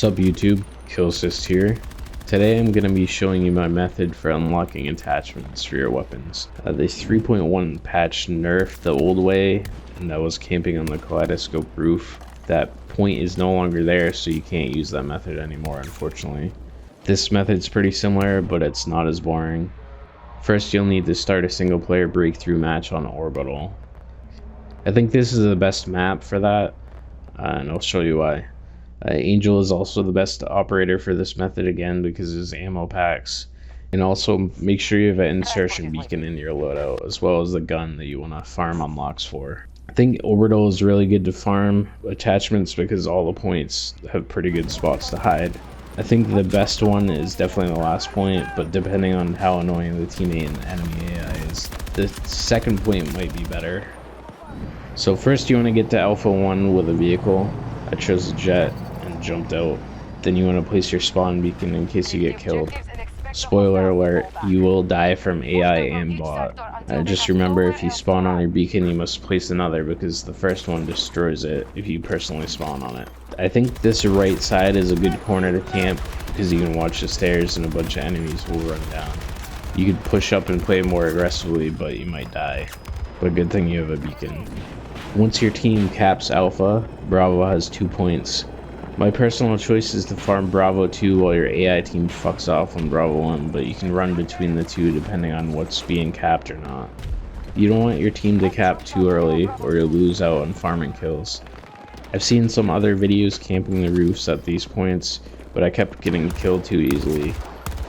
What's up YouTube, Killsist here. Today I'm going to be showing you my method for unlocking attachments for your weapons. The 3.1 patch nerfed the old way, and that was camping on the kaleidoscope roof. That point is no longer there, so you can't use that method anymore, unfortunately. This method's pretty similar, but it's not as boring. First, you'll need to start a single player breakthrough match on Orbital. I think this is the best map for that, and I'll show you why. Angel is also the best operator for this method again because of his ammo packs. And also make sure you have an insertion beacon in your loadout as well as the gun that you want to farm unlocks for. I think Orbital is really good to farm attachments because all the points have pretty good spots to hide. I think the best one is definitely the last point, but depending on how annoying the teammate and the enemy AI is, the second point might be better. So first you want to get to Alpha 1 with a vehicle. I chose a jet and jumped out. Then you want to place your spawn beacon in case you get killed. Spoiler alert, you will die from AI and bot. Just remember, if you spawn on your beacon, you must place another because the first one destroys it if you personally spawn on it. I think this right side is a good corner to camp because you can watch the stairs and a bunch of enemies will run down. You could push up and play more aggressively, but you might die. But good thing you have a beacon. Once your team caps Alpha, Bravo has 2 points. My personal choice is to farm Bravo 2 while your AI team fucks off on Bravo 1, but you can run between the two depending on what's being capped or not. You don't want your team to cap too early or you'll lose out on farming kills. I've seen some other videos camping the roofs at these points, but I kept getting killed too easily.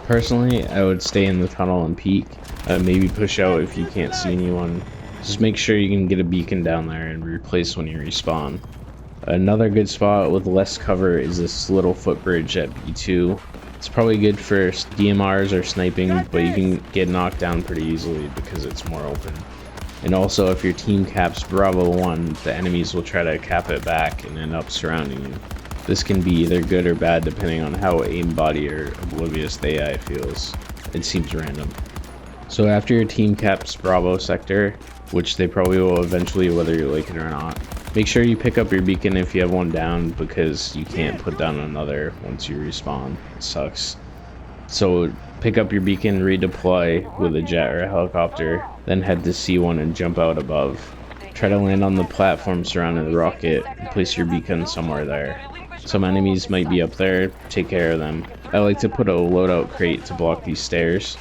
Personally, I would stay in the tunnel and peek, maybe push out if you can't see anyone. Just make sure you can get a beacon down there and replace when you respawn. Another good spot with less cover is this little footbridge at B2. It's probably good for DMRs or sniping, but you can get knocked down pretty easily because it's more open. And also, if your team caps Bravo 1, the enemies will try to cap it back and end up surrounding you. This can be either good or bad depending on how aimbotty or oblivious the AI feels. It seems random. So after your team caps Bravo sector, which they probably will eventually whether you like it or not, make sure you pick up your beacon if you have one down because you can't put down another once you respawn. It sucks. So pick up your beacon, redeploy with a jet or a helicopter, then head to C1 and jump out above. Try to land on the platform surrounding the rocket and place your beacon somewhere there. Some enemies might be up there, take care of them. I like to put a loadout crate to block these stairs.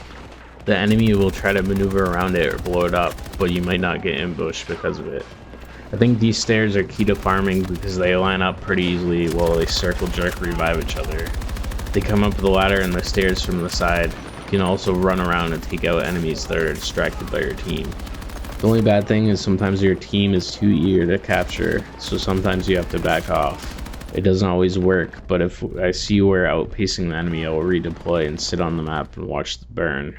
The enemy will try to maneuver around it or blow it up, but you might not get ambushed because of it. I think these stairs are key to farming because they line up pretty easily while they circle jerk revive each other. They come up the ladder and the stairs from the side. You can also run around and take out enemies that are distracted by your team. The only bad thing is sometimes your team is too eager to capture, so sometimes you have to back off. It doesn't always work, but if I see you are outpacing the enemy, I will redeploy and sit on the map and watch the burn.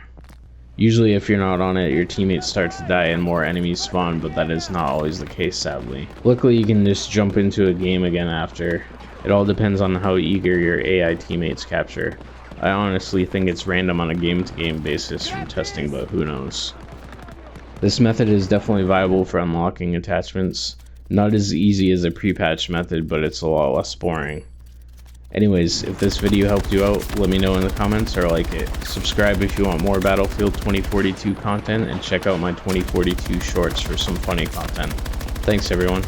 Usually if you're not on it, your teammates start to die and more enemies spawn, but that is not always the case, sadly. Luckily, you can just jump into a game again after. It all depends on how eager your AI teammates capture. I honestly think it's random on a game-to-game basis from testing, but who knows. This method is definitely viable for unlocking attachments. Not as easy as a pre-patch method, but it's a lot less boring. Anyways, if this video helped you out, let me know in the comments or like it. Subscribe if you want more Battlefield 2042 content and check out my 2042 shorts for some funny content. Thanks everyone.